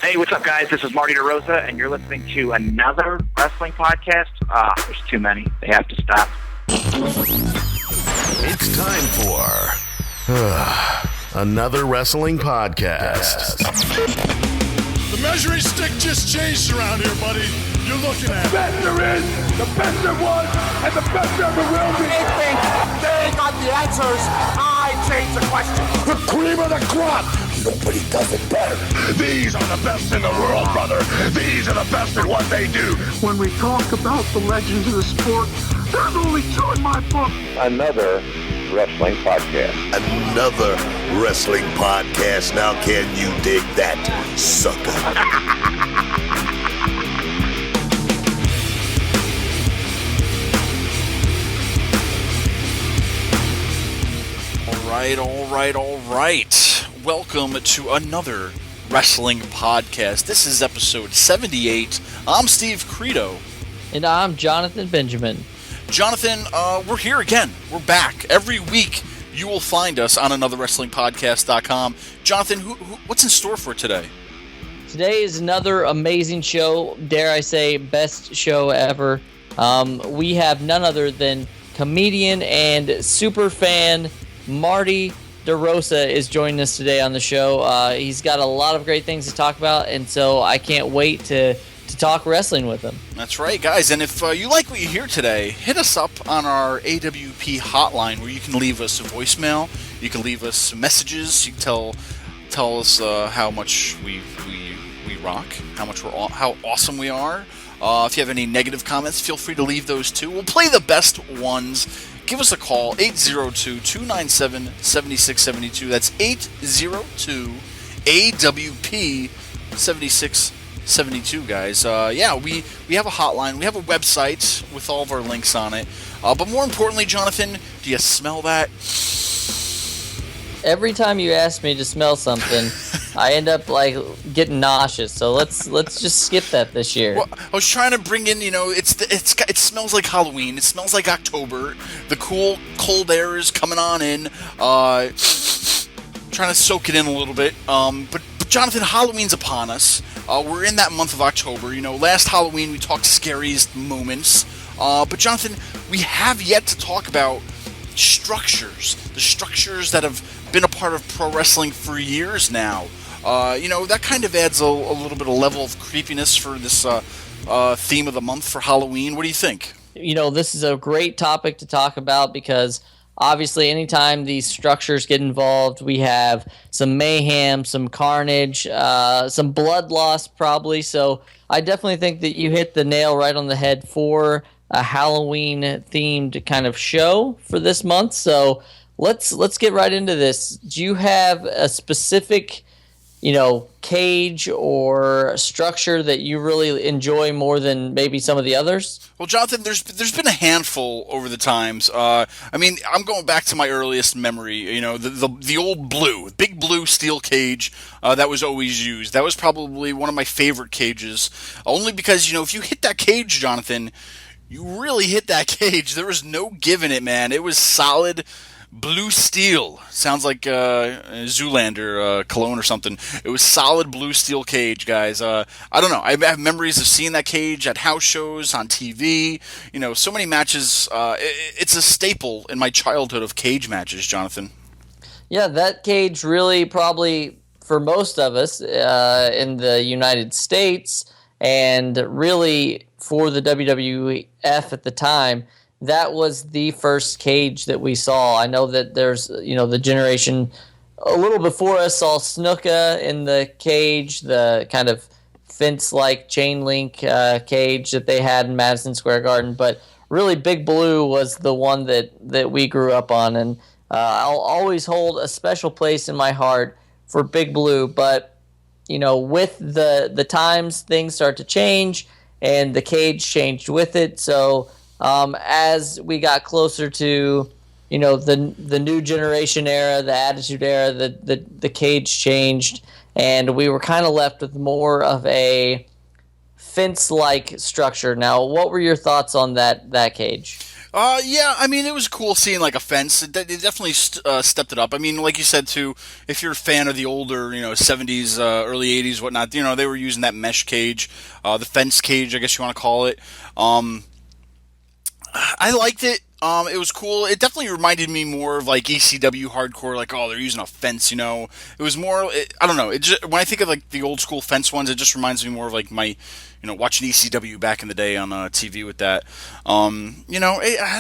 Hey, what's up, guys? This is Marty DeRosa, and you're listening to another wrestling podcast. There's too many. They have to stop. It's time for another wrestling podcast. The measuring stick just changed around here, buddy. You're looking at the best there is, the best there was, and the best there ever will be. They think they got the answers. I change the question. The cream of the crop. Nobody does it better. These are the best in the world, brother. These are the best at what they do. When we talk about the legends of the sport, there's only two in my book. Another wrestling podcast. Another wrestling podcast. Now can you dig that, sucker? All right. Welcome to another wrestling podcast. This is episode 78. I'm Steve Credo. And I'm Jonathan Benjamin. Jonathan, we're here again. We're back. Every week you will find us on anotherwrestlingpodcast.com. Jonathan, what's in store for today? Today is another amazing show. Dare I say, best show ever. We have none other than comedian and super fan Marty DeRosa is joining us today on the show. He's got a lot of great things to talk about, and so I can't wait to talk wrestling with him. That's right, guys. And if you like what you hear today, hit us up on our AWP hotline where you can leave us a voicemail. You can leave us messages. You can tell us how much we rock, how awesome we are. If you have any negative comments, feel free to leave those too. We'll play the best ones. Give us a call, 802-297-7672. That's 802-AWP-7672, guys. We have a hotline. We have a website with all of our links on it. But more importantly, Jonathan, do you smell that? Every time you ask me to smell something, I end up getting nauseous. So let's just skip that this year. Well, I was trying to bring in, it smells like Halloween. It smells like October. The cool, cold air is coming on in. Trying to soak it in a little bit. But Jonathan, Halloween's upon us. We're in that month of October. Last Halloween we talked scariest moments. But Jonathan, we have yet to talk about structures. The structures that have been a part of pro wrestling for years now. That kind of adds a little bit of level of creepiness for this theme of the month for Halloween. What do you think? This is a great topic to talk about because obviously anytime these structures get involved, we have some mayhem, some carnage, some blood loss probably. So I definitely think that you hit the nail right on the head for a Halloween-themed kind of show for this month. So let's get right into this. Do you have a specific, cage or structure that you really enjoy more than maybe some of the others? Well, Jonathan, there's been a handful over the times. I'm going back to my earliest memory. The old big blue steel cage that was always used. That was probably one of my favorite cages, only because if you hit that cage, Jonathan, you really hit that cage. There was no giving it, man. It was solid blue steel. Sounds like Zoolander cologne or something. It was solid blue steel cage, guys. I don't know. I have memories of seeing that cage at house shows, on TV. So many matches. It's a staple in my childhood of cage matches, Jonathan. Yeah, that cage really probably, for most of us in the United States, and really for the WWF at the time, that was the first cage that we saw. I know that there's, the generation a little before us saw Snuka in the cage, the kind of fence-like chain link cage that they had in Madison Square Garden. But really, Big Blue was the one that we grew up on, and I'll always hold a special place in my heart for Big Blue. But with the times, things start to change, and the cage changed with it. So as we got closer to, the new generation era, the Attitude Era, the cage changed, and we were kind of left with more of a fence-like structure. Now, what were your thoughts on that cage? Yeah, I mean, it was cool seeing like a fence. It definitely stepped it up. I mean, like you said too, if you're a fan of the older, 70s, early 80s, whatnot, they were using that mesh cage, the fence cage, I guess you want to call it. I liked it. It was cool. It definitely reminded me more of like ECW hardcore, like, oh, they're using a fence, It was more, I don't know. When I think of like the old school fence ones, it just reminds me more of like my, watching ECW back in the day on TV with that. I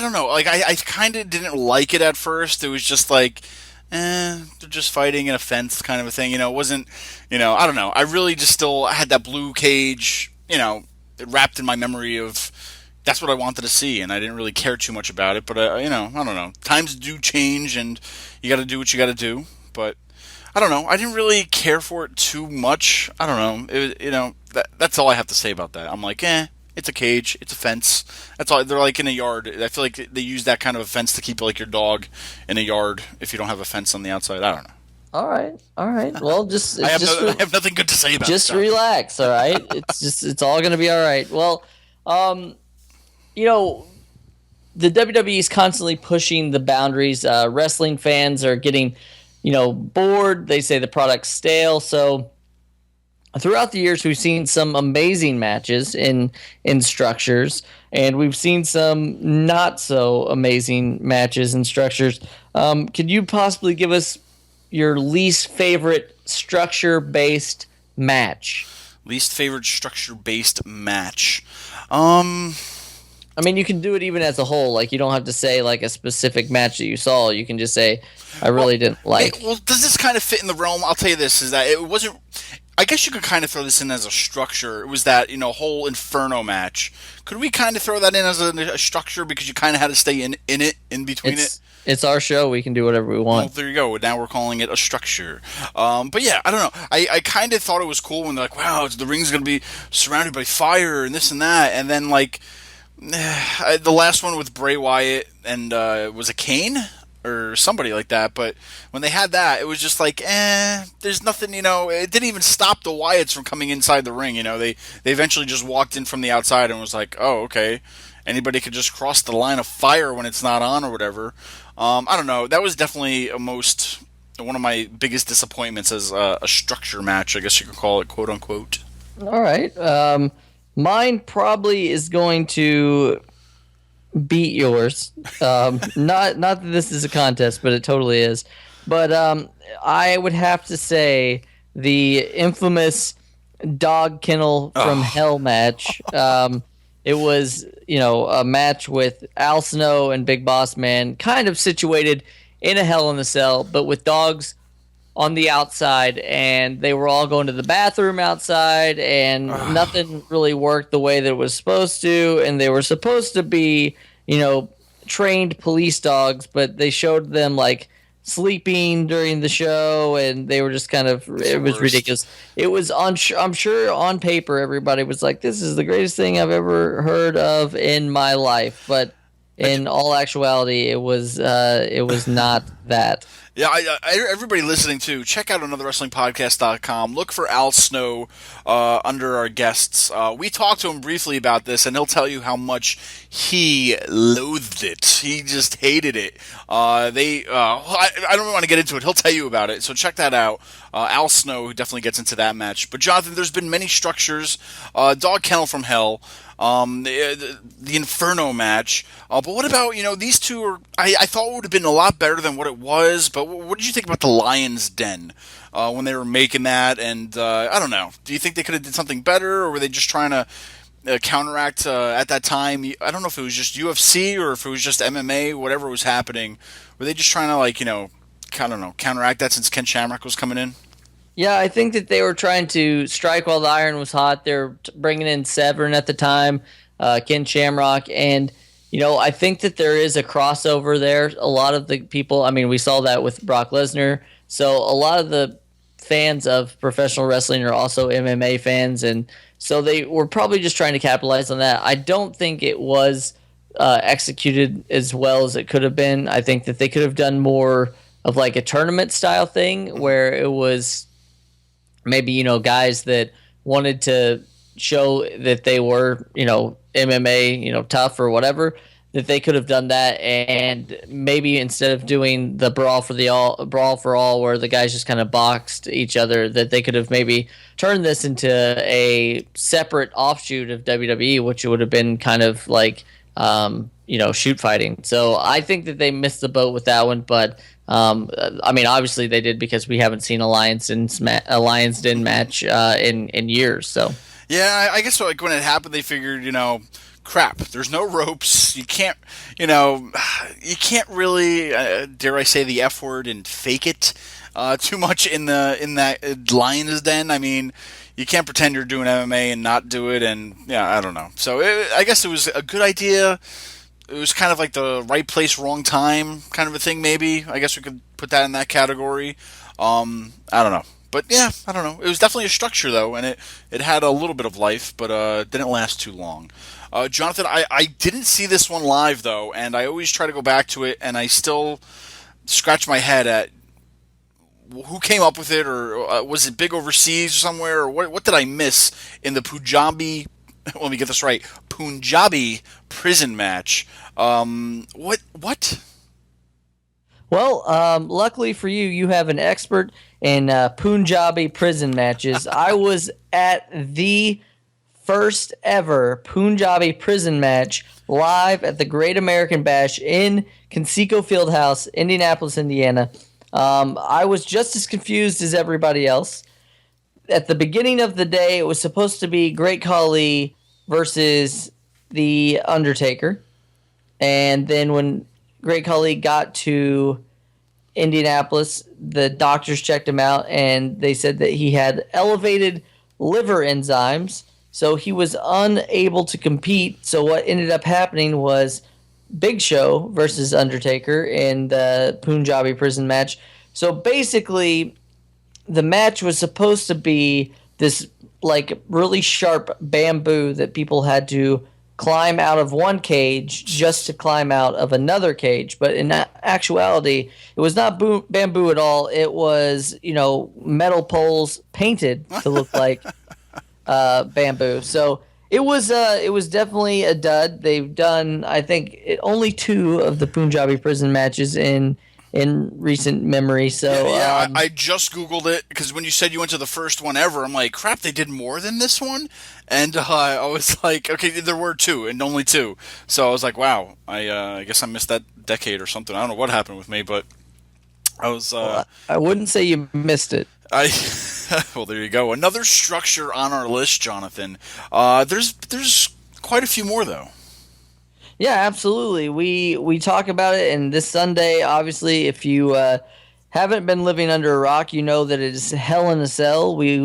don't know. Like, I kind of didn't like it at first. It was just like, they're just fighting in a fence kind of a thing. It wasn't, I don't know. I really just still had that blue cage, it wrapped in my memory of, that's what I wanted to see, and I didn't really care too much about it. But I don't know. Times do change, and you got to do what you got to do. But I don't know. I didn't really care for it too much. I don't know. That's all I have to say about that. I'm like, it's a cage, it's a fence. That's all. They're like in a yard. I feel like they use that kind of a fence to keep like your dog in a yard if you don't have a fence on the outside. I don't know. All right. Well, I have nothing good to say about it. Just relax, all right? It's all going to be all right. Well, the WWE is constantly pushing the boundaries. Wrestling fans are getting, bored. They say the product's stale. So throughout the years, we've seen some amazing matches in structures, and we've seen some not so amazing matches and structures. Could you possibly give us your least favorite structure-based match? Least favorite structure-based match. I mean, you can do it even as a whole. Like, you don't have to say, like, a specific match that you saw. You can just say, I really didn't like. Well, does this kind of fit in the realm? I'll tell you this, is that it wasn't... I guess you could kind of throw this in as a structure. It was that, whole Inferno match. Could we kind of throw that in as a structure because you kind of had to stay in it, in between it? It's our show. We can do whatever we want. Well, there you go. Now we're calling it a structure. But yeah, I don't know. I kind of thought it was cool when they're like, wow, the ring's going to be surrounded by fire and this and that. And then, like... the last one with Bray Wyatt and was it Kane or somebody like that, but when they had that, it was just like, there's nothing, it didn't even stop the Wyatts from coming inside the ring. They eventually just walked in from the outside and was like, oh, okay, anybody could just cross the line of fire when it's not on or whatever. I don't know. That was definitely one of my biggest disappointments as a structure match, I guess you could call it, quote unquote. All right. Mine probably is going to beat yours. Not that this is a contest, but it totally is. But I would have to say the infamous dog kennel from Hell match. It was, a match with Al Snow and Big Boss Man, kind of situated in a Hell in a Cell, but with dogs on the outside, and they were all going to the bathroom outside, and nothing really worked the way that it was supposed to, and they were supposed to be, trained police dogs, but they showed them, like, sleeping during the show, and they were just kind of, it was ridiculous. It was, I'm sure on paper, everybody was like, this is the greatest thing I've ever heard of in my life, but in all actuality, it was not that. Yeah, everybody listening too, check out anotherwrestlingpodcast.com. Look for Al Snow under our guests. We talked to him briefly about this, and he'll tell you how much he loathed it. He just hated it. I don't want to get into it. He'll tell you about it, so check that out. Al Snow definitely gets into that match. But Jonathan, there's been many structures. Dog Kennel from Hell. The Inferno match. But what about, these two are, I thought would have been a lot better than what it was, but what did you think about the Lion's Den when they were making that? And I don't know. Do you think they could have did something better, or were they just trying to counteract at that time? I don't know if it was just UFC or if it was just MMA, whatever was happening. Were they just trying to, counteract that since Ken Shamrock was coming in? Yeah, I think that they were trying to strike while the iron was hot. They were bringing in Severn at the time, Ken Shamrock, and I think that there is a crossover there. A lot of the people, we saw that with Brock Lesnar, so a lot of the fans of professional wrestling are also MMA fans, and so they were probably just trying to capitalize on that. I don't think it was executed as well as it could have been. I think that they could have done more of like a tournament style thing where it was maybe, guys that wanted to show that they were, MMA, tough or whatever. that they could have done that, and maybe instead of doing the brawl for all, where the guys just kind of boxed each other, that they could have maybe turned this into a separate offshoot of WWE, which would have been kind of like shoot fighting. So I think that they missed the boat with that one, but I mean, obviously they did, because we haven't seen a Lions Den match in years. So yeah, I guess like when it happened, they figured, crap, there's no ropes. You can't really, dare I say the F word, and fake it too much in that Lions Den. I mean, you can't pretend you're doing MMA and not do it, and yeah, I don't know. So I guess it was a good idea. It was kind of like the right place, wrong time kind of a thing, maybe. I guess we could put that in that category. I don't know. But yeah, I don't know. It was definitely a structure, though, and it had a little bit of life, but didn't last too long. Jonathan, I didn't see this one live, though, and I always try to go back to it, and I still scratch my head at who came up with it, or was it big overseas somewhere, or what did I miss in the Punjabi, let me get this right, Punjabi prison match? What? Well, luckily for you, you have an expert in Punjabi prison matches. I was at the first ever Punjabi prison match live at the Great American Bash in Conseco Fieldhouse, Indianapolis, Indiana. I was just as confused as everybody else. At the beginning of the day, it was supposed to be Great Khali versus The Undertaker. And then when Great Khali got to Indianapolis, the doctors checked him out, and they said that he had elevated liver enzymes, so he was unable to compete. So what ended up happening was Big Show versus Undertaker in the Punjabi prison match. So basically, the match was supposed to be this like really sharp bamboo that people had to climb out of one cage just to climb out of another cage. But in actuality, it was not bamboo at all. It was, metal poles painted to look like bamboo. So it was definitely a dud. They've done, I think, only 2 of the Punjabi prison matches in recent memory. So yeah, I just Googled it, because when you said you went to the first one ever, I'm like, crap, they did more than this one? And I was like, okay, there were 2, and only 2. So I was like, wow, I guess I missed that decade or something. I don't know what happened with me, but I was... I wouldn't say you missed it. Well, there you go. Another structure on our list, Jonathan. There's quite a few more, though. Yeah, absolutely. We talk about it, and this Sunday, obviously, if you haven't been living under a rock, you know that it is Hell in a Cell. We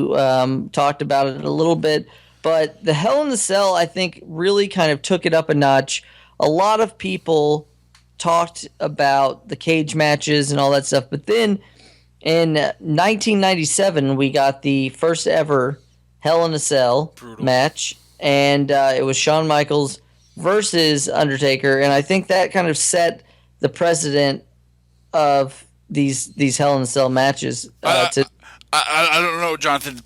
talked about it a little bit, but the Hell in a Cell, I think, really kind of took it up a notch. A lot of people talked about the cage matches and all that stuff, but then in 1997, we got the first ever Hell in a Cell match, and it was Shawn Michaels versus Undertaker, and I think that kind of set the precedent of these Hell in a Cell matches. I don't know, Jonathan.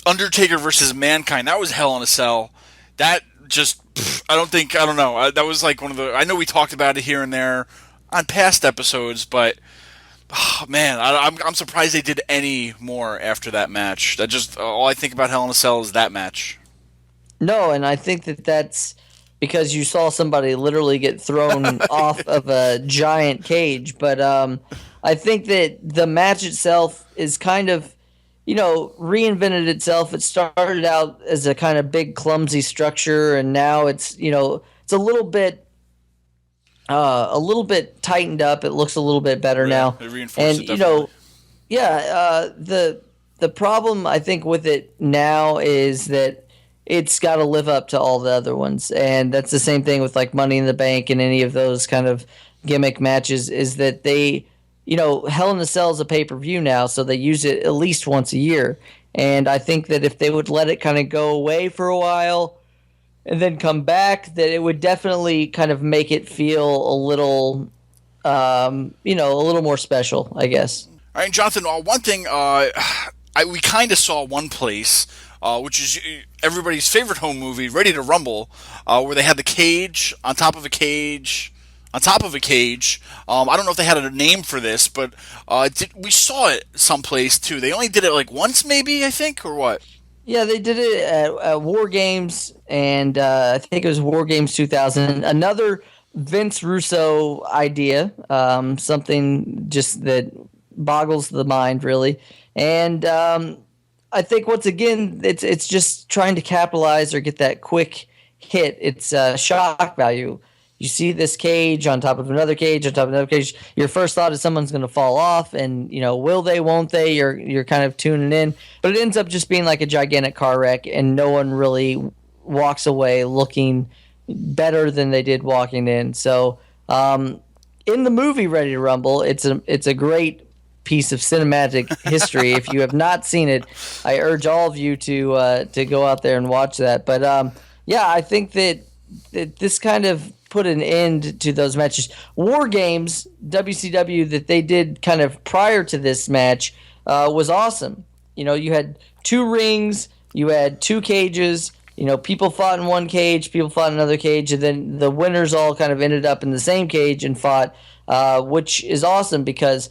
Undertaker versus Mankind, that was Hell in a Cell. That just, I don't know. That was like one of the, I know we talked about it here and there on past episodes, but man, I'm surprised they did any more after that match. That just, all I think about Hell in a Cell is that match. No, and I think that's because you saw somebody literally get thrown off of a giant cage. But I think that the match itself is kind of, reinvented itself. It started out as a kind of big, clumsy structure, and now it's, it's a little bit tightened up. It looks a little bit better now. It reinforced it definitely. The problem I think with it now is that it's got to live up to all the other ones. And that's the same thing with like Money in the Bank and any of those kind of gimmick matches, is that they, Hell in a Cell is a pay-per-view now, so they use it at least once a year. And I think that if they would let it kind of go away for a while and then come back, that it would definitely kind of make it feel a little, a little more special, I guess. All right, Jonathan, one thing we kind of saw one place which is everybody's favorite home movie, Ready to Rumble, where they had the cage on top of a cage. On top of a cage. I don't know if they had a name for this, but we saw it someplace too. They only did it like once, maybe, I think, or what? Yeah, they did it at War Games, and I think it was War Games 2000. Another Vince Russo idea, something just that boggles the mind, really. And I think once again, it's just trying to capitalize or get that quick hit. It's shock value. You see this cage on top of another cage on top of another cage. Your first thought is someone's going to fall off, and will they? Won't they? You're kind of tuning in, but it ends up just being like a gigantic car wreck, and no one really walks away looking better than they did walking in. So, in the movie Ready to Rumble, it's a great piece of cinematic history. If you have not seen it, I urge all of you to go out there and watch that. But I think that this kind of put an end to those matches. War Games, WCW, that they did kind of prior to this match was awesome. You had 2 rings, you had 2 cages, people fought in one cage, people fought in another cage, and then the winners all kind of ended up in the same cage and fought, which is awesome because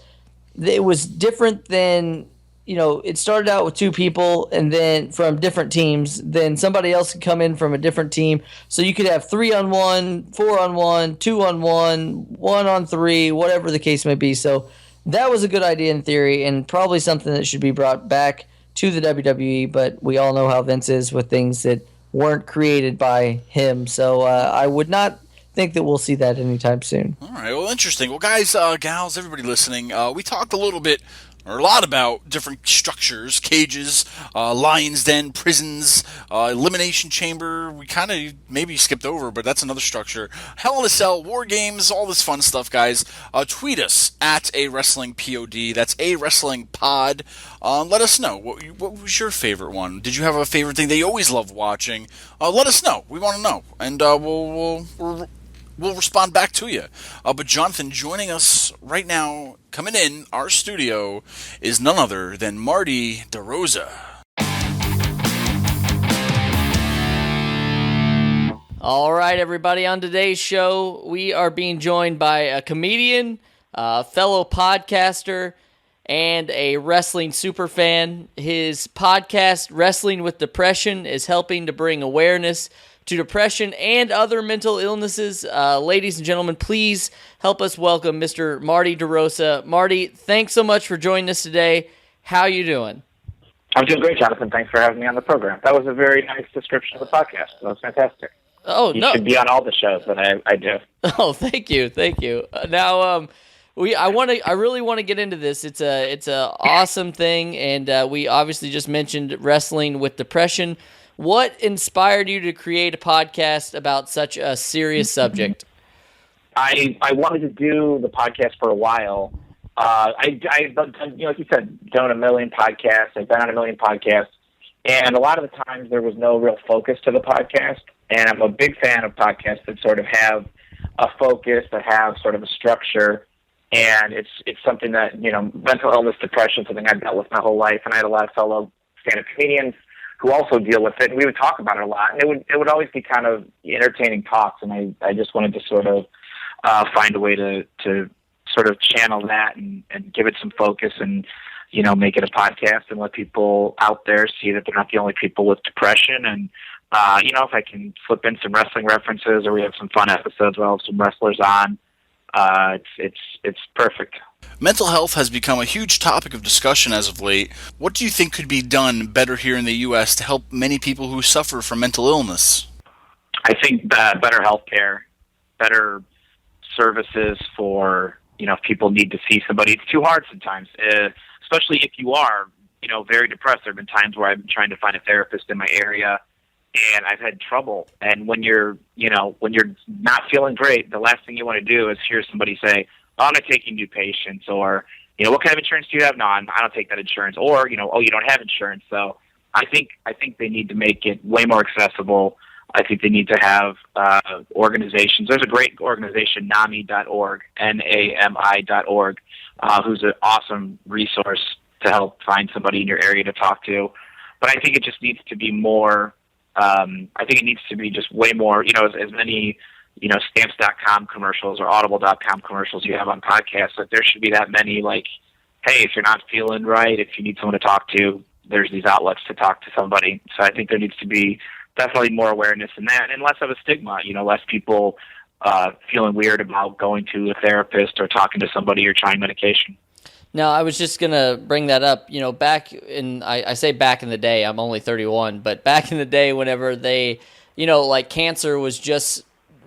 it was different than, it started out with 2 people and then from different teams. Then somebody else could come in from a different team. So you could have 3-on-1, 4-on-1, 2-on-1, 1-on-3, whatever the case may be. So that was a good idea in theory and probably something that should be brought back to the WWE. But we all know how Vince is with things that weren't created by him. So I would not think that we'll see that anytime soon. All right, well, interesting. Well, guys, gals, everybody listening, we talked a lot about different structures, cages, lion's den, prisons, elimination chamber. We kind of maybe skipped over, but that's another structure. Hell in a Cell, War Games, all this fun stuff, guys. Tweet us at @AWrestlingPod. That's @AWrestlingPod. Let us know. What was your favorite one? Did you have a favorite thing that you always loved watching? Let us know. We want to know. And we'll respond back to you. But Jonathan, joining us right now, coming in our studio, is none other than Marty DeRosa. All right, everybody. On today's show, we are being joined by a comedian, a fellow podcaster, and a wrestling superfan. His podcast, Wrestling with Depression, is helping to bring awareness to depression and other mental illnesses. Ladies and gentlemen, please help us welcome Mr. Marty DeRosa. Marty, thanks so much for joining us today. How you doing? I'm doing great, Jonathan. Thanks for having me on the program. That was a very nice description of the podcast. That was fantastic. Oh, you should be on all the shows that I do. Oh, thank you. Now, I really want to get into this. It's a awesome thing, and we obviously just mentioned Wrestling with Depression. What inspired you to create a podcast about such a serious subject? I wanted to do the podcast for a while. I've done, like you said, done a million podcasts. I've been on a million podcasts, and a lot of the times there was no real focus to the podcast. And I'm a big fan of podcasts that sort of have a focus, that have sort of a structure. And it's something that, mental illness, depression, something I've dealt with my whole life. And I had a lot of fellow stand-up comedians who also deal with it. And we would talk about it a lot. And it would always be kind of entertaining talks. And I just wanted to sort of find a way to sort of channel that and give it some focus and, make it a podcast and let people out there see that they're not the only people with depression. And, if I can flip in some wrestling references or we have some fun episodes where I'll have some wrestlers on, it's perfect. Mental health has become a huge topic of discussion as of late. What do you think could be done better here in the U.S. to help many people who suffer from mental illness? I think better health care, better services for, if people need to see somebody. It's too hard sometimes, especially if you are, very depressed. There have been times where I've been trying to find a therapist in my area, and I've had trouble. And when you're not feeling great, the last thing you want to do is hear somebody say, "Oh, I'm not taking new patients," or, "What kind of insurance do you have?" "No, I don't take that insurance." Or, "Oh, you don't have insurance." So I think they need to make it way more accessible. I think they need to have organizations. There's a great organization, NAMI.org, NAMI.org, who's an awesome resource to help find somebody in your area to talk to. But I think it just needs to be more. I think it needs to be just way more. As many Stamps.com commercials or Audible.com commercials you have on podcasts. Like there should be that many. Like, hey, if you're not feeling right, if you need someone to talk to, there's these outlets to talk to somebody. So I think there needs to be definitely more awareness in that, and less of a stigma. Less people feeling weird about going to a therapist or talking to somebody or trying medication. Now, I was just going to bring that up. Back in, I say back in the day, I'm only 31, but back in the day whenever they, like cancer was just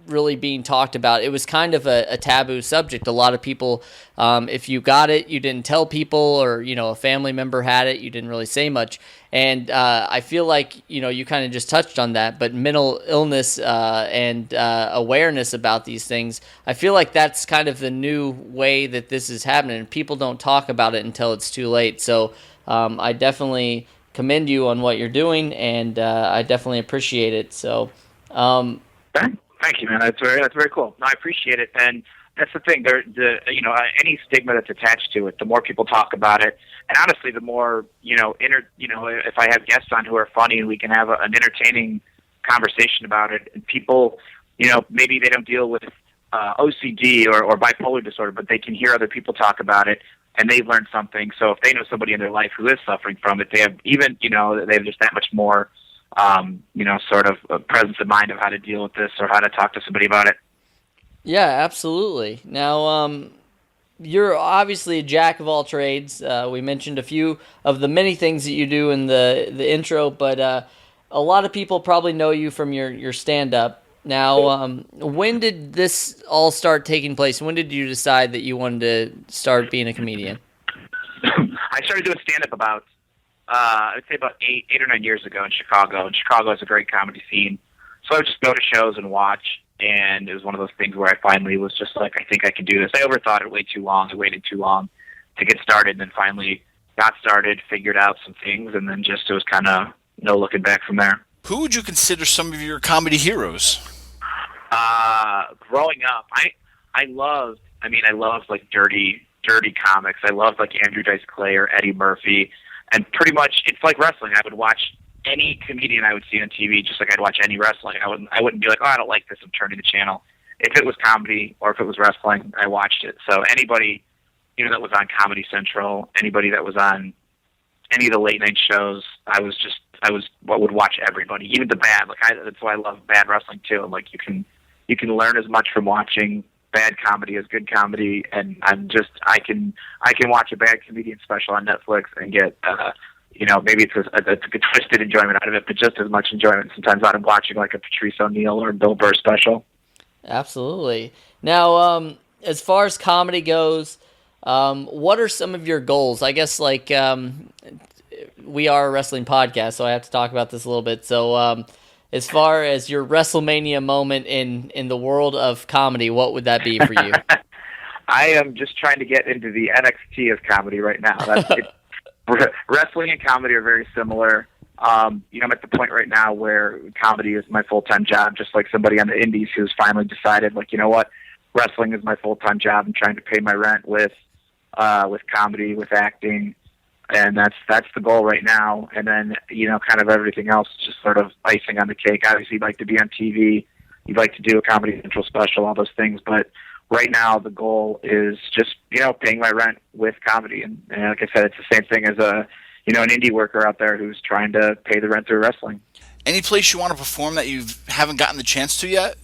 really being talked about, it was kind of a taboo subject. A lot of people, if you got it, you didn't tell people, or a family member had it, you didn't really say much. And I feel like you kind of just touched on that, but mental illness and awareness about these things, I feel like that's kind of the new way that this is happening, and people don't talk about it until it's too late. So I definitely commend you on what you're doing, and I definitely appreciate it. So Thank you, man. That's very cool. No, I appreciate it, and that's the thing. Any stigma that's attached to it, the more people talk about it, and honestly, the more if I have guests on who are funny, and we can have an entertaining conversation about it, and people, maybe they don't deal with OCD or bipolar disorder, but they can hear other people talk about it, and they've learned something. So if they know somebody in their life who is suffering from it, they have they have just that much more. Sort of a presence of mind of how to deal with this or how to talk to somebody about it. Yeah, absolutely. Now, you're obviously a jack of all trades. We mentioned a few of the many things that you do in the intro, but a lot of people probably know you from your stand-up. Now, when did this all start taking place? When did you decide that you wanted to start being a comedian? I started doing stand-up about I would say about 8 or 9 years ago in Chicago. And Chicago has a great comedy scene. So I would just go to shows and watch. And it was one of those things where I finally was just like, I think I can do this. I overthought it way too long. I waited too long to get started, and then finally got started, figured out some things, and then just it was kind of no looking back from there. Who would you consider some of your comedy heroes? Growing up, I loved like dirty comics. I loved like Andrew Dice Clay or Eddie Murphy. And pretty much, it's like wrestling. I would watch any comedian I would see on TV, just like I'd watch any wrestling. I wouldn't be like, oh, I don't like this, I'm turning the channel. If it was comedy or if it was wrestling, I watched it. So anybody, that was on Comedy Central, anybody that was on any of the late night shows, I would watch everybody, even the bad. That's why I love bad wrestling too. Like you can learn as much from watching bad comedy as good comedy, and I can watch a bad comedian special on Netflix and get maybe it's a twisted enjoyment out of it, but just as much enjoyment sometimes out of watching like a Patrice O'Neal or Bill Burr special. Absolutely. Now, as far as comedy goes, what are some of your goals? I guess like we are a wrestling podcast, so I have to talk about this a little bit. So as far as your WrestleMania moment in the world of comedy, what would that be for you? I am just trying to get into the NXT of comedy right now. Wrestling and comedy are very similar. I'm at the point right now where comedy is my full-time job, just like somebody on the indies who's finally decided, like, you know what, wrestling is my full-time job. I'm trying to pay my rent with comedy, with acting. And that's the goal right now. And then, kind of everything else is just sort of icing on the cake. Obviously, you'd like to be on TV. You'd like to do a Comedy Central special, all those things. But right now, the goal is just, paying my rent with comedy. And like I said, it's the same thing as an indie worker out there who's trying to pay the rent through wrestling. Any place you want to perform that you haven't gotten the chance to yet?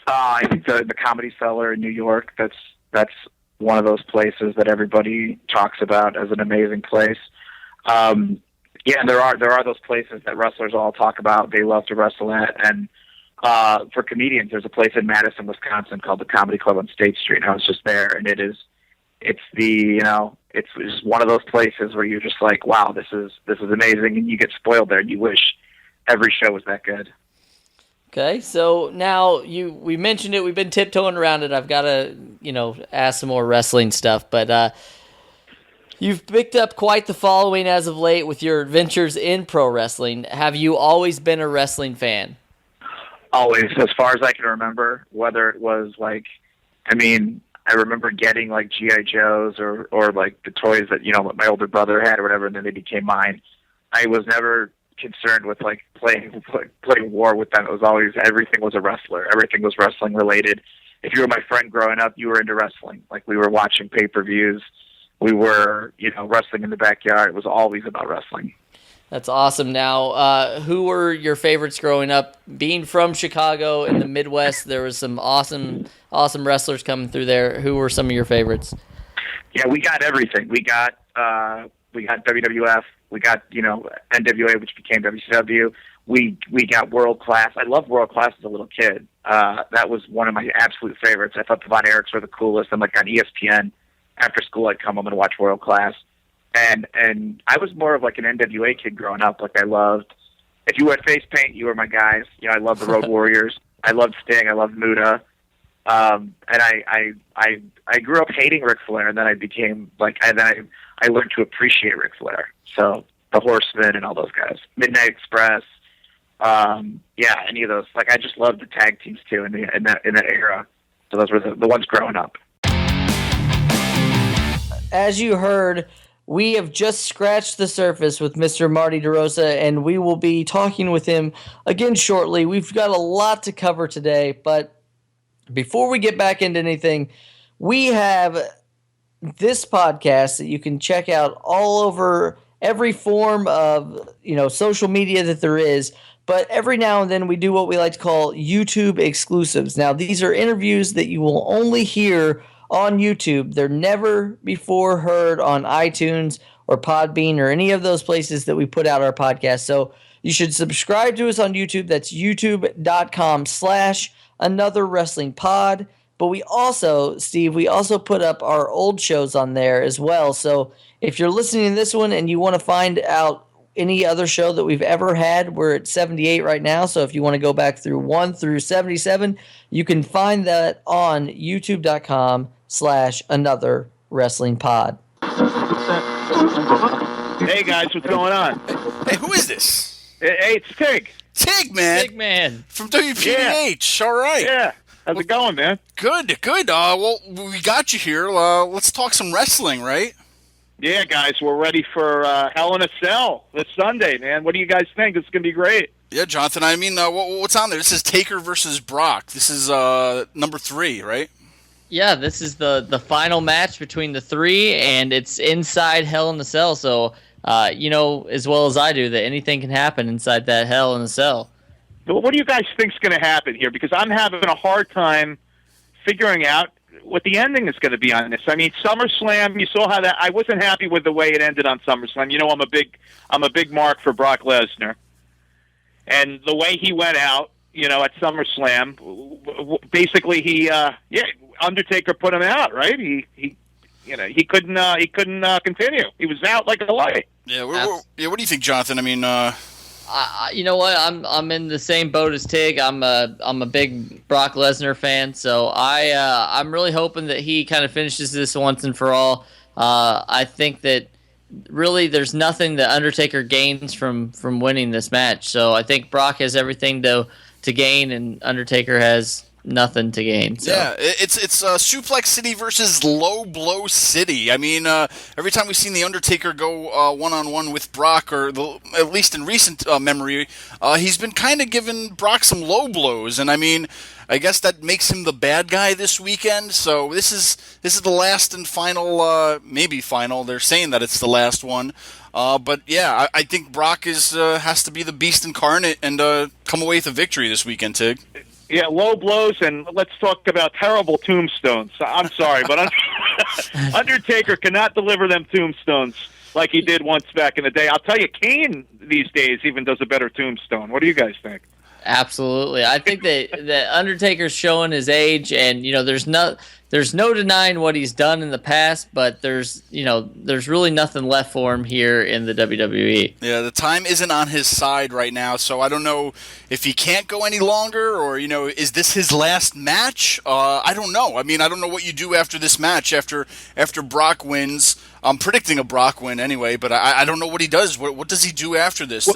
I think the Comedy Cellar in New York, that's one of those places that everybody talks about as an amazing place. And there are those places that wrestlers all talk about. They love to wrestle at. And for comedians, there's a place in Madison, Wisconsin called the Comedy Club on State Street. And I was just there, and it's just one of those places where you're just like, wow, this is amazing, and you get spoiled there, and you wish every show was that good. Okay, so now we mentioned it. We've been tiptoeing around it. I've got to, ask some more wrestling stuff. But you've picked up quite the following as of late with your adventures in pro wrestling. Have you always been a wrestling fan? Always, as far as I can remember. Whether it was like, I remember getting like G.I. Joes or like the toys that my older brother had or whatever, and then they became mine. I was never concerned with like playing war with them. It was always everything was a wrestler. Everything was wrestling related. If you were my friend growing up, you were into wrestling. Like we were watching pay-per-views. We were, wrestling in the backyard. It was always about wrestling. That's awesome. Now, who were your favorites growing up? Being from Chicago in the Midwest, there was some awesome wrestlers coming through there. Who were some of your favorites? Yeah, we got everything. We got WWF. We got NWA, which became WCW. We got World Class. I loved World Class as a little kid. That was one of my absolute favorites. I thought the Von Erichs were the coolest. And like on ESPN, after school, I'd come home and watch World Class. And I was more of like an NWA kid growing up. Like I loved, if you wear face paint, you were my guys. I loved the Road Warriors. I loved Sting. I loved Muta. And I grew up hating Ric Flair, and then I became I learned to appreciate Ric Flair. So the Horsemen and all those guys, Midnight Express. Any of those. Like I just loved the tag teams too in that era. So those were the ones growing up. As you heard, we have just scratched the surface with Mr. Marty DeRosa, and we will be talking with him again shortly. We've got a lot to cover today, but before we get back into anything, we have this podcast that you can check out all over every form of social media that there is. But every now and then we do what we like to call YouTube exclusives. Now, these are interviews that you will only hear on YouTube. They're never before heard on iTunes or Podbean or any of those places that we put out our podcast. So you should subscribe to us on YouTube. That's youtube.com/Another Wrestling Pod. But we also, Steve, put up our old shows on there as well. So if you're listening to this one and you want to find out any other show that we've ever had, we're at 78 right now. So if you want to go back through 1 through 77, you can find that on youtube.com/Another Wrestling Pod. Hey guys, what's going on? Hey, who is this? Hey, it's Tig. Tigman from WPDH. Yeah. All right. Yeah. How's it going, man? Good. Well, we got you here. Let's talk some wrestling, right? Yeah, guys, we're ready for Hell in a Cell this Sunday, man. What do you guys think? It's going to be great. Yeah, Jonathan, I mean, what's on there? This is Taker versus Brock. This is number 3, right? Yeah, this is the final match between the three, and it's inside Hell in a Cell. So, as well as I do, that anything can happen inside that Hell in a Cell. But what do you guys think is going to happen here? Because I'm having a hard time figuring out what the ending is going to be on this. I mean, SummerSlam, you saw how that. I wasn't happy with the way it ended on SummerSlam. I'm a big mark for Brock Lesnar, and the way he went out, at SummerSlam, basically Undertaker put him out, right? He couldn't continue. He was out like a light. Yeah. What do you think, Jonathan? I mean, you know what? I'm in the same boat as Tig. I'm a big Brock Lesnar fan, so I'm really hoping that he kind of finishes this once and for all. I think that really there's nothing that Undertaker gains from winning this match. So I think Brock has everything to gain, and Undertaker has nothing to gain. So. Yeah, it's Suplex City versus Low Blow City. I mean, every time we've seen the Undertaker go one-on-one with Brock, or at least in recent memory, he's been kind of giving Brock some low blows, and I mean, I guess that makes him the bad guy this weekend. So this is the last and final, maybe final. They're saying that it's the last one. But yeah, I think Brock has to be the beast incarnate and come away with a victory this weekend, Tig. Yeah, low blows, and let's talk about terrible tombstones. I'm sorry, but Undertaker cannot deliver them tombstones like he did once back in the day. I'll tell you, Kane these days even does a better tombstone. What do you guys think? Absolutely. I think that Undertaker's showing his age, and there's no denying what he's done in the past, but there's really nothing left for him here in the WWE. Yeah, the time isn't on his side right now, so I don't know if he can't go any longer, or is this his last match? I don't know. I mean, I don't know what you do after this match after Brock wins. I'm predicting a Brock win anyway, but I don't know what he does. What does he do after this?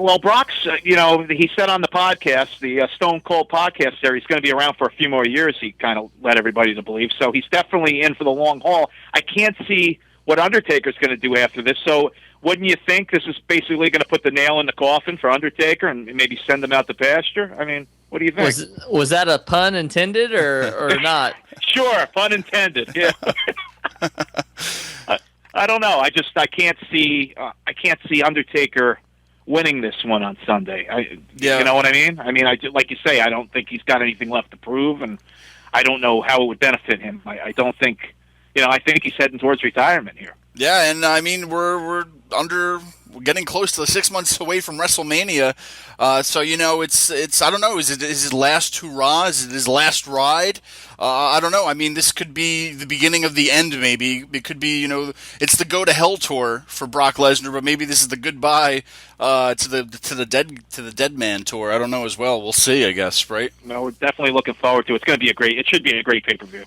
Well, Brock's, he said on the podcast, the Stone Cold podcast there, he's going to be around for a few more years, he kind of led everybody to believe. So he's definitely in for the long haul. I can't see what Undertaker's going to do after this. So wouldn't you think this is basically going to put the nail in the coffin for Undertaker and maybe send him out to pasture? I mean, what do you think? Was that a pun intended or not? Sure, pun intended. Yeah. I don't know. I can't see Undertaker winning this one on Sunday. You know what I mean? I mean, like you say, I don't think he's got anything left to prove, and I don't know how it would benefit him. I don't think, I think he's heading towards retirement here. Yeah, and I mean, we're getting close to 6 months away from WrestleMania, so it's I don't know. Is it his last hurrah? Is it his last ride? I don't know. I mean, this could be the beginning of the end. Maybe it could be. It's the Go to Hell tour for Brock Lesnar, but maybe this is the goodbye to the Dead Man tour. I don't know as well. We'll see. I guess, right? No, we're definitely looking forward to it. It should be a great pay-per-view.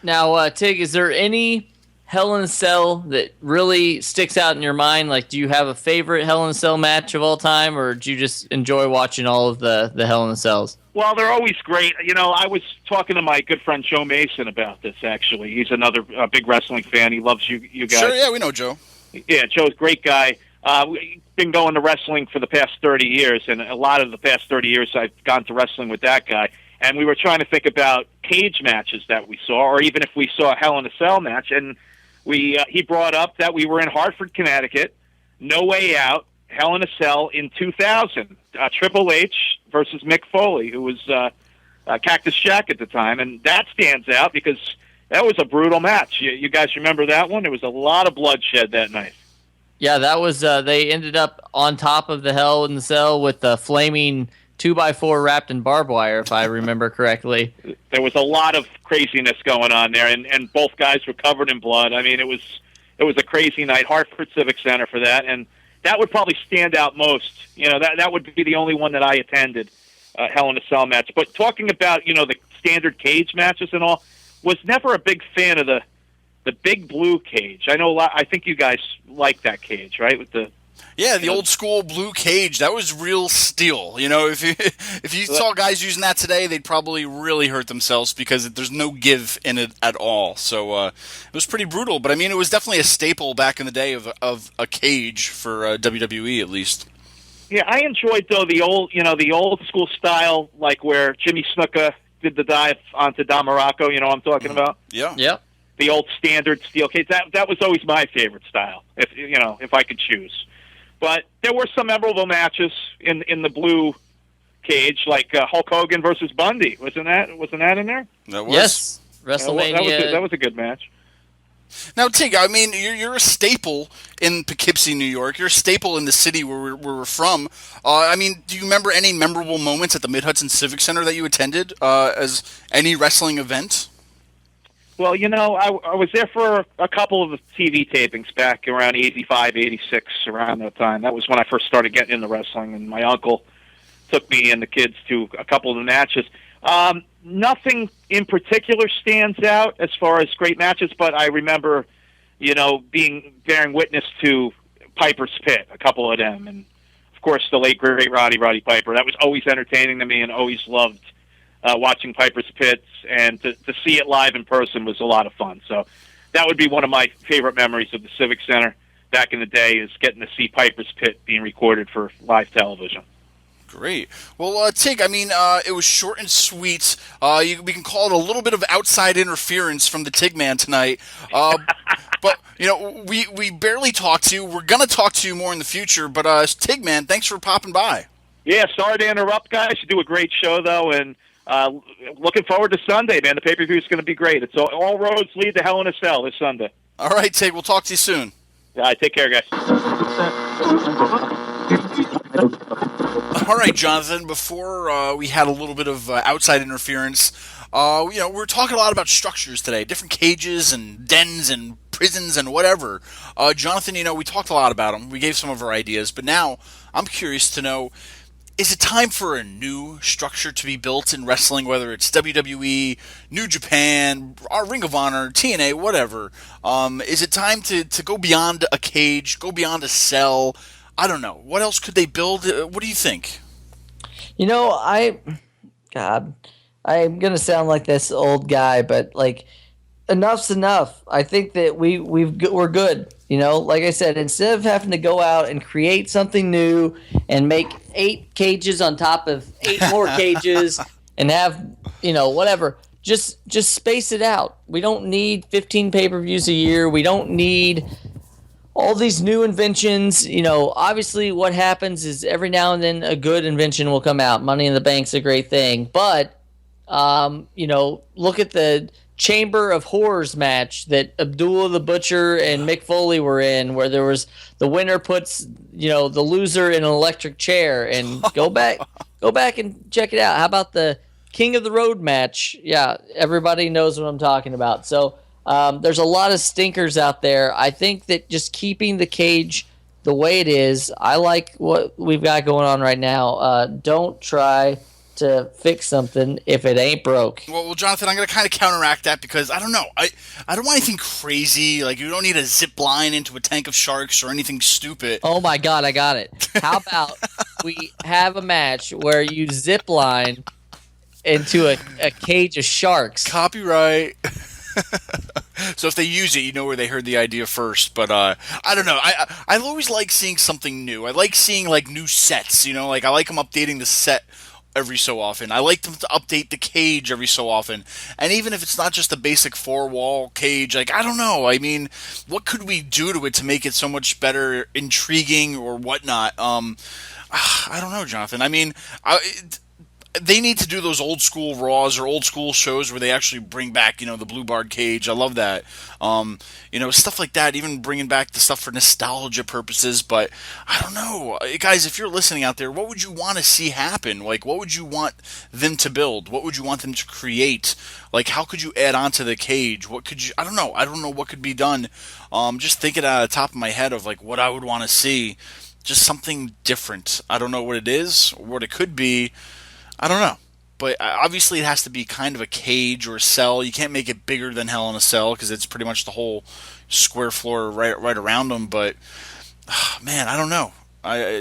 Now, Tig, is there any Hell in a Cell that really sticks out in your mind? Like, do you have a favorite Hell in a Cell match of all time, or do you just enjoy watching all of the Hell in a Cells? Well, they're always great. I was talking to my good friend Joe Mason about this, actually. He's another big wrestling fan. He loves you guys. Sure, yeah, we know Joe. Yeah, Joe's a great guy. We've been going to wrestling for the past 30 years, and a lot of the past 30 years I've gone to wrestling with that guy. And we were trying to think about cage matches that we saw, or even if we saw a Hell in a Cell match, and he brought up that we were in Hartford, Connecticut, No Way Out, Hell in a Cell in 2000. Triple H versus Mick Foley, who was Cactus Jack at the time. And that stands out because that was a brutal match. You guys remember that one? There was a lot of bloodshed that night. Yeah, that was they ended up on top of the Hell in the Cell with the flaming 2x4 wrapped in barbed wire, if I remember correctly. There was a lot of craziness going on there, and both guys were covered in blood. I mean, it was a crazy night. Hartford Civic Center for that, and that would probably stand out most. That would be the only one that I attended, Hell in a Cell match. But talking about the standard cage matches and all, was never a big fan of the big blue cage. I know I think you guys like that cage, right? With the old school blue cage, that was real steel. If you saw guys using that today, they'd probably really hurt themselves because there's no give in it at all. So it was pretty brutal. But I mean, it was definitely a staple back in the day of a cage for WWE at least. Yeah, I enjoyed though the old school style, like where Jimmy Snuka did the dive onto Don Morocco. You know what I'm talking about? Yeah. Yeah. The old standard steel cage. That was always my favorite style. If I could choose. But there were some memorable matches in the blue cage, like Hulk Hogan versus Bundy. Wasn't that in there? That was. Yes, WrestleMania. That was a good match. Now, Tig, I mean, you're a staple in Poughkeepsie, New York. You're a staple in the city where we're from. I mean, do you remember any memorable moments at the Mid-Hudson Civic Center that you attended as any wrestling event? Well, I was there for a couple of the TV tapings back around 85, 86, around that time. That was when I first started getting into wrestling, and my uncle took me and the kids to a couple of the matches. Nothing in particular stands out as far as great matches, but I remember, bearing witness to Piper's Pit, a couple of them, and of course the late great Roddy Piper. That was always entertaining to me, and always loved watching Piper's Pit, and to see it live in person was a lot of fun. So that would be one of my favorite memories of the Civic Center back in the day, is getting to see Piper's Pit being recorded for live television. Great. Well, Tig, I mean, it was short and sweet. We can call it a little bit of outside interference from the Tigman tonight. But, we barely talked to you. We're going to talk to you more in the future. But, Tigman, thanks for popping by. Yeah, sorry to interrupt, guys. You do a great show, though, and looking forward to Sunday, man. The pay-per-view is going to be great. It's all roads lead to Hell in a Cell this Sunday. All right, Tig. We'll talk to you soon. All right, take care, guys. All right, Jonathan, before we had a little bit of outside interference, we're talking a lot about structures today, different cages and dens and prisons and whatever. Jonathan, we talked a lot about them. We gave some of our ideas, but now I'm curious to know, is it time for a new structure to be built in wrestling, whether it's WWE, New Japan, our Ring of Honor, TNA, whatever? Is it time to go beyond a cage, go beyond a cell? I don't know. What else could they build? What do you think? I'm going to sound like this old guy, but enough's enough. I think that we're good. Like I said, instead of having to go out and create something new and make 8 cages on top of 8 more cages and have whatever, just space it out. We don't need 15 pay-per-views a year. We don't need all these new inventions. Obviously what happens is every now and then a good invention will come out. Money in the Bank's a great thing, but look at the Chamber of Horrors match that Abdullah the Butcher and Mick Foley were in, where there was the winner puts the loser in an electric chair. And go back and check it out. How about the King of the Road match? Yeah, everybody knows what I'm talking about. So there's a lot of stinkers out there. I think that just keeping the cage the way it is, I like what we've got going on right now. Don't try to fix something if it ain't broke. Well, Jonathan, I'm going to kind of counteract that because I don't know. I don't want anything crazy. Like, you don't need a zip line into a tank of sharks or anything stupid. Oh my God, I got it. How about we have a match where you zip line into a cage of sharks? Copyright. So if they use it, you know where they heard the idea first. But I don't know. I always like seeing something new. I like seeing new sets. Like I like them updating the set every so often. I like them to update the cage every so often. And even if it's not just a basic 4-wall cage, I don't know. I mean, what could we do to it to make it so much better, intriguing, or whatnot? I don't know, Jonathan. I mean, they need to do those old school Raws or old school shows where they actually bring back, the blue barred cage. I love that. Stuff like that, even bringing back the stuff for nostalgia purposes. But I don't know. Guys, if you're listening out there, what would you want to see happen? Like, what would you want them to build? What would you want them to create? Like, how could you add on to the cage? What could you, I don't know what could be done. Just thinking out of the top of my head of what I would want to see. Just something different. I don't know what it is or what it could be. I don't know, but obviously it has to be kind of a cage or a cell. You can't make it bigger than Hell in a Cell because it's pretty much the whole square floor right around them. But man, I don't know.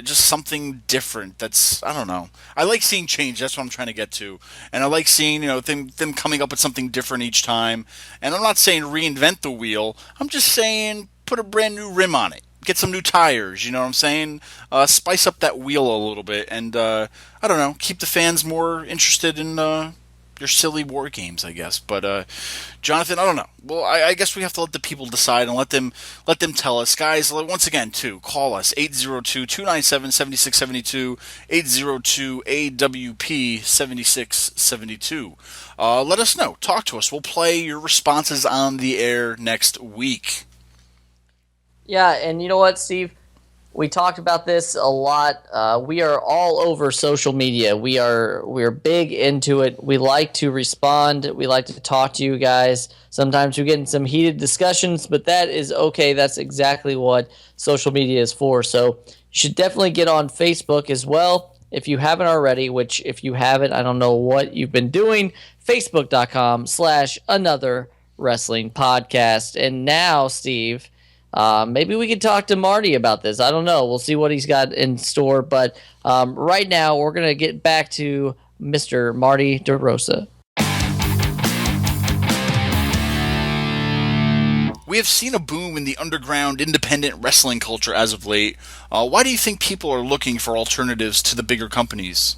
Just something different. I don't know. I like seeing change. That's what I'm trying to get to, and I like seeing them coming up with something different each time. And I'm not saying reinvent the wheel. I'm just saying put a brand new rim on it. Get some new tires, you know what I'm saying? Spice up that wheel a little bit, and I don't know, keep the fans more interested in your silly war games, I guess. But Jonathan, I don't know. Well, I guess we have to let the people decide and let them tell us, guys. Once again, too, call us 802-297-7672, 802-AWP-7672. Let us know. Talk to us. We'll play your responses on the air next week. Yeah, and you know what, Steve? We talked about this a lot. We are all over social media. We're big into it. We like to respond. We like to talk to you guys. Sometimes we get in some heated discussions, but that is okay. That's exactly what social media is for. So you should definitely get on Facebook as well if you haven't already, which if you haven't, I don't know what you've been doing. Facebook.com/Another Wrestling Podcast. And now, Steve, maybe we could talk to Marty about this. I don't know. We'll see what he's got in store. But right now, we're going to get back to Mr. Marty DeRosa. We have seen a boom in the underground independent wrestling culture as of late. Why do you think people are looking for alternatives to the bigger companies?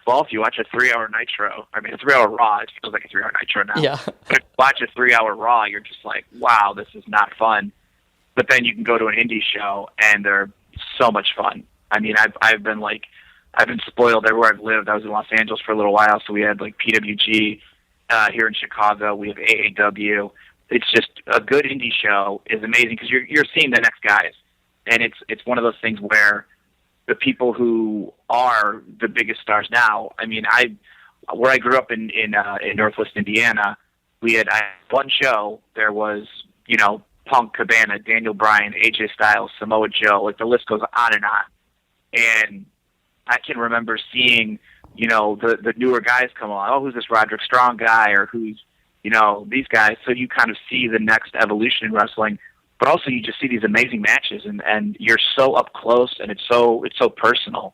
Well, if you watch a 3-hour Nitro, a 3-hour Raw, it feels like a 3-hour Nitro now. Yeah. But if you watch a 3-hour Raw, you're just like, wow, this is not fun. But then you can go to an indie show, and they're so much fun. I've been spoiled everywhere I've lived. I was in Los Angeles for a little while, so we had PWG here in Chicago. We have AAW. It's just a good indie show is amazing because you're seeing the next guys, and it's one of those things where the people who are the biggest stars now. Where I grew up in Northwest Indiana, we had one show. There was Punk, Cabana, Daniel Bryan, AJ Styles, Samoa Joe. The list goes on, and I can remember seeing the newer guys come along. Oh, who's this Roderick Strong guy, or who's these guys? So you kind of see the next evolution in wrestling. But also, you just see these amazing matches, and you're so up close, and it's so personal.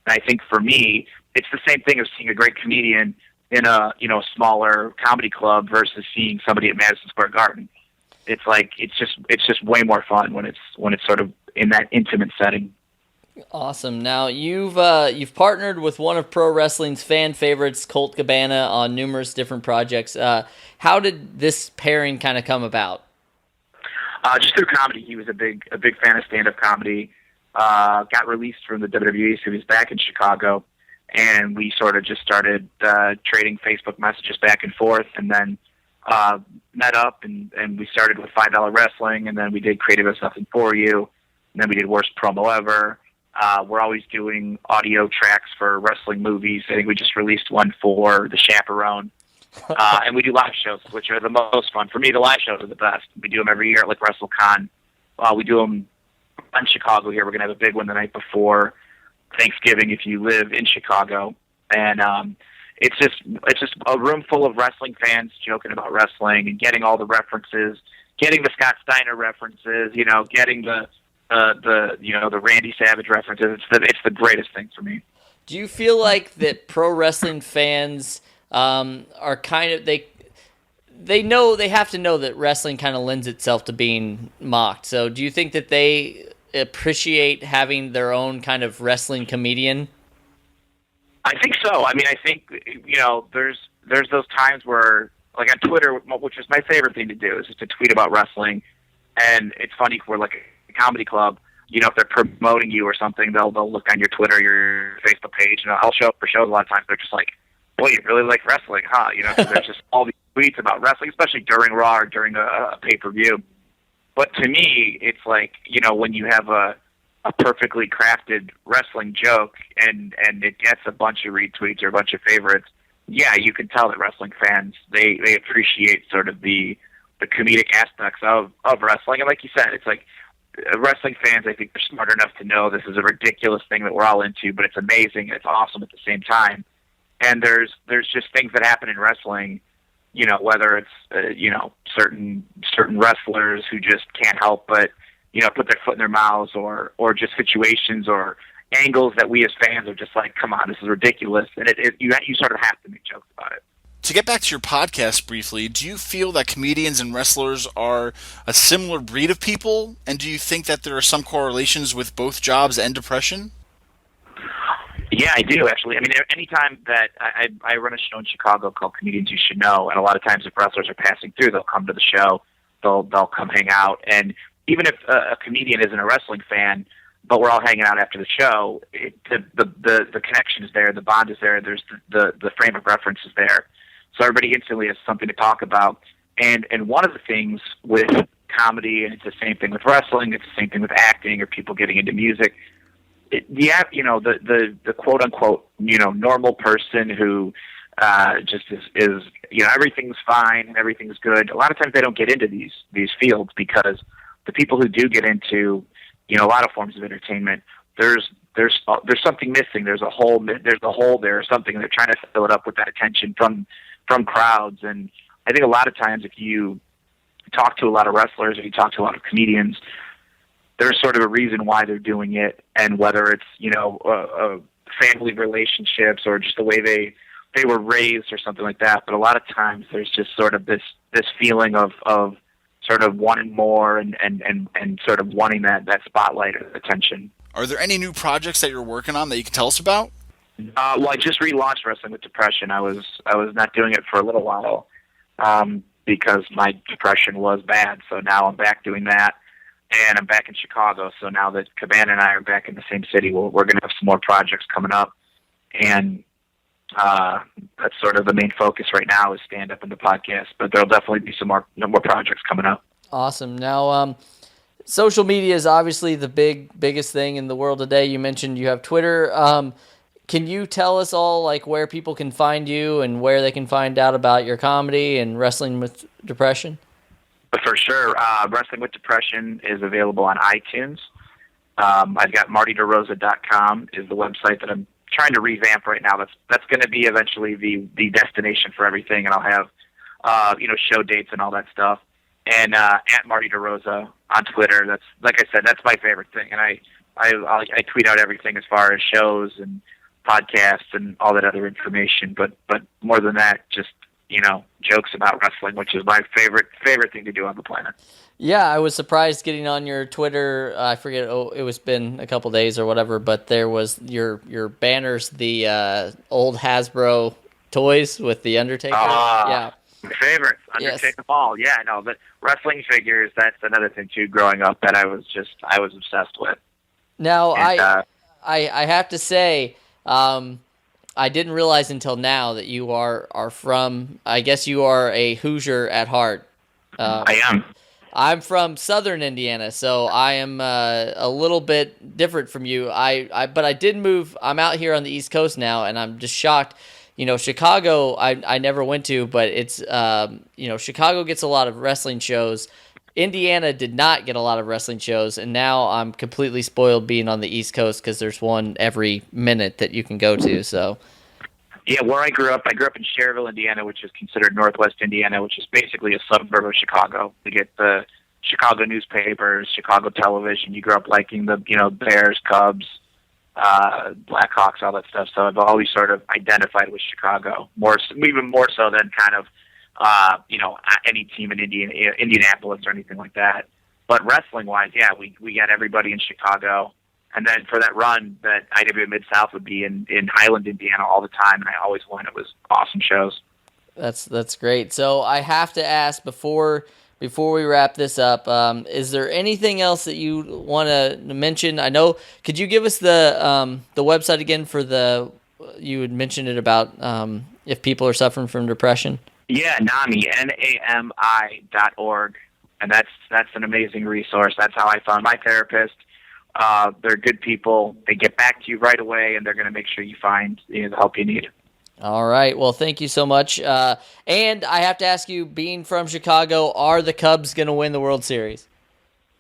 And I think for me, it's the same thing as seeing a great comedian in a smaller comedy club versus seeing somebody at Madison Square Garden. It's just way more fun when it's sort of in that intimate setting. Awesome. Now you've partnered with one of pro wrestling's fan favorites, Colt Cabana, on numerous different projects. How did this pairing kind of come about? Just through comedy. He was a big fan of stand-up comedy. Got released from the WWE, so he was back in Chicago, and we sort of just started trading Facebook messages back and forth, and then met up, and we started with $5 Wrestling, and then we did Creative as Nothing For You, and then we did Worst Promo Ever. We're always doing audio tracks for wrestling movies. I think we just released one for The Chaperone. And we do live shows, which are the most fun. For me, the live shows are the best. We do them every year at like WrestleCon. We do them in Chicago here. We're going to have a big one the night before Thanksgiving if you live in Chicago. And it's just a room full of wrestling fans joking about wrestling and getting all the references, getting the Scott Steiner references, getting the Randy Savage references. It's the greatest thing for me. Do you feel like that pro wrestling fans are kind of they have to know that wrestling kind of lends itself to being mocked? So do you think that they appreciate having their own kind of wrestling comedian? I think so. I mean, I think there's those times where, like on Twitter, which is my favorite thing to do, is just to tweet about wrestling. And it's funny for like a comedy club, if they're promoting you or something, they'll look on your Twitter, your Facebook page, and I'll show up for shows a lot of times. They're just like, boy, you really like wrestling, huh? So there's just all these tweets about wrestling, especially during Raw or during a pay-per-view. But to me, it's like, when you have a perfectly crafted wrestling joke and it gets a bunch of retweets or a bunch of favorites, yeah, you can tell that wrestling fans, they appreciate sort of the comedic aspects of wrestling. And like you said, it's like wrestling fans, I think they're smart enough to know this is a ridiculous thing that we're all into, but it's amazing and it's awesome at the same time. And there's just things that happen in wrestling, whether it's certain wrestlers who just can't help but put their foot in their mouths, or just situations or angles that we as fans are just like, come on, this is ridiculous, and you sort of have to make jokes about it. To get back to your podcast briefly, do you feel that comedians and wrestlers are a similar breed of people, and do you think that there are some correlations with both jobs and depression? Yeah, I do, actually. I mean, anytime that I run a show in Chicago called Comedians You Should Know, and a lot of times if wrestlers are passing through, they'll come to the show, they'll come hang out, and even if a comedian isn't a wrestling fan, but we're all hanging out after the show, the connection is there, the bond is there, there's the frame of reference is there, so everybody instantly has something to talk about. And one of the things with comedy, and it's the same thing with wrestling, it's the same thing with acting or people getting into music, the quote unquote normal person who just is everything's fine and everything's good. A lot of times they don't get into these fields because the people who do get into a lot of forms of entertainment, there's something missing. There's a hole there or something, and they're trying to fill it up with that attention from crowds. And I think a lot of times if you talk to a lot of wrestlers or you talk to a lot of comedians, there's sort of a reason why they're doing it, and whether it's family relationships or just the way they were raised or something like that. But a lot of times there's just sort of this feeling of sort of wanting more and sort of wanting that spotlight or attention. Are there any new projects that you're working on that you can tell us about? Well, I just relaunched Wrestling with Depression. I was not doing it for a little while because my depression was bad. So now I'm back doing that, and I'm back in Chicago. So now that Cabana and I are back in the same city, we're going to have some more projects coming up, and that's sort of the main focus right now is stand-up and the podcast, but there'll definitely be some more projects coming up. Awesome. Now, social media is obviously the biggest thing in the world today. You mentioned you have Twitter. Can you tell us all like where people can find you and where they can find out about your comedy and Wrestling with Depression? For sure. Wrestling with Depression is available on iTunes. I've got MartyDeRosa.com is the website that I'm trying to revamp right now. That's going to be eventually the destination for everything, and I'll have show dates and all that stuff. And at Marty DeRosa on Twitter. That's, like I said, that's my favorite thing, and I tweet out everything as far as shows and podcasts and all that other information. But more than that, just, jokes about wrestling, which is my favorite thing to do on the planet. Yeah, I was surprised getting on your Twitter. I forget. It was been a couple days or whatever, but there was your banners, the old Hasbro toys with the Undertaker. Yeah, my favorites, Undertaker Ball. Yeah, no, but wrestling figures. That's another thing too. Growing up, that I was obsessed with. Now, and, I have to say, I didn't realize until now that you are from. I guess you are a Hoosier at heart. I am. I'm from Southern Indiana, so I am a little bit different from you. But I did move. I'm out here on the East Coast now, and I'm just shocked. Chicago, I never went to, but it's Chicago gets a lot of wrestling shows. Indiana did not get a lot of wrestling shows, and now I'm completely spoiled being on the East Coast because there's one every minute that you can go to. So. Yeah, where I grew up in Cherville, Indiana, which is considered Northwest Indiana, which is basically a suburb of Chicago. We get the Chicago newspapers, Chicago television. You grew up liking the, Bears, Cubs, Blackhawks, all that stuff. So I've always sort of identified with Chicago, even more so than kind of, any team in Indianapolis or anything like that. But wrestling-wise, yeah, we got everybody in Chicago. And then for that run, that IWA Mid-South would be in Highland, Indiana all the time, and I always went. It was awesome shows. That's great. So I have to ask before we wrap this up, is there anything else that you want to mention? I know. Could you give us the website again for you had mentioned it about if people are suffering from depression? Yeah, NAMI, NAMI.org, and that's an amazing resource. That's how I found my therapist. They're good people. They get back to you right away, and they're going to make sure you find the help you need. All right. Well, thank you so much. And I have to ask you, being from Chicago, are the Cubs going to win the World Series?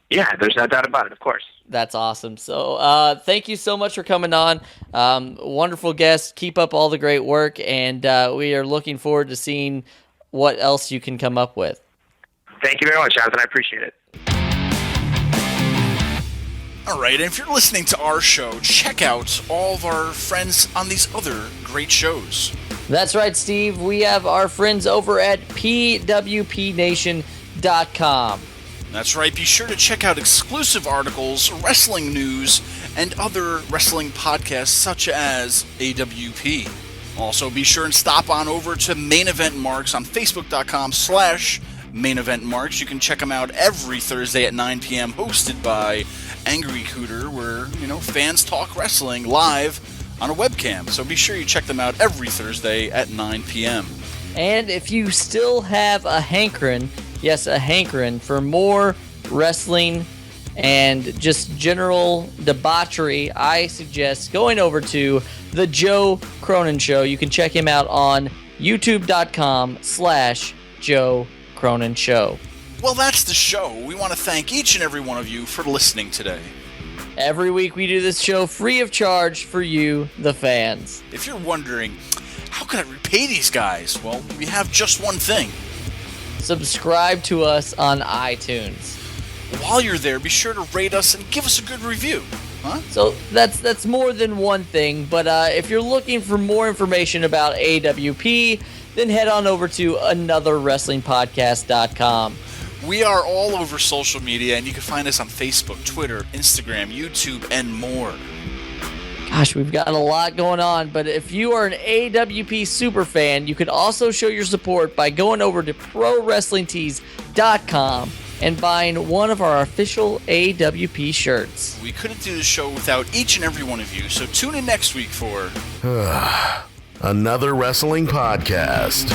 Yeah, there's no doubt about it, of course. That's awesome. So thank you so much for coming on. Wonderful guest. Keep up all the great work, and we are looking forward to seeing what else you can come up with. Thank you very much, Jonathan. I appreciate it. All right, and if you're listening to our show, check out all of our friends on these other great shows. That's right, Steve. We have our friends over at pwpnation.com. That's right. Be sure to check out exclusive articles, wrestling news, and other wrestling podcasts such as AWP. Also, be sure and stop on over to Main Event Marks on Facebook.com/Main Event Marks. You can check them out every Thursday at 9 p.m., hosted by Angry Cooter, where, fans talk wrestling live on a webcam. So be sure you check them out every Thursday at 9 p.m. And if you still have a hankering for more wrestling and just general debauchery, I suggest going over to The Joe Cronin Show. You can check him out on youtube.com/Joe Cronin Show. Well, that's the show. We want to thank each and every one of you for listening today. Every week we do this show free of charge for you, the fans. If you're wondering, how can I repay these guys? Well, we have just one thing. Subscribe to us on iTunes. While you're there, be sure to rate us and give us a good review. Huh? So that's more than one thing, but if you're looking for more information about AWP, then head on over to anotherwrestlingpodcast.com. We are all over social media, and you can find us on Facebook, Twitter, Instagram, YouTube, and more. Gosh, we've got a lot going on, but if you are an AWP superfan, you can also show your support by going over to ProWrestlingTees.com and buying one of our official AWP shirts. We couldn't do the show without each and every one of you, so tune in next week for... Another Wrestling Podcast.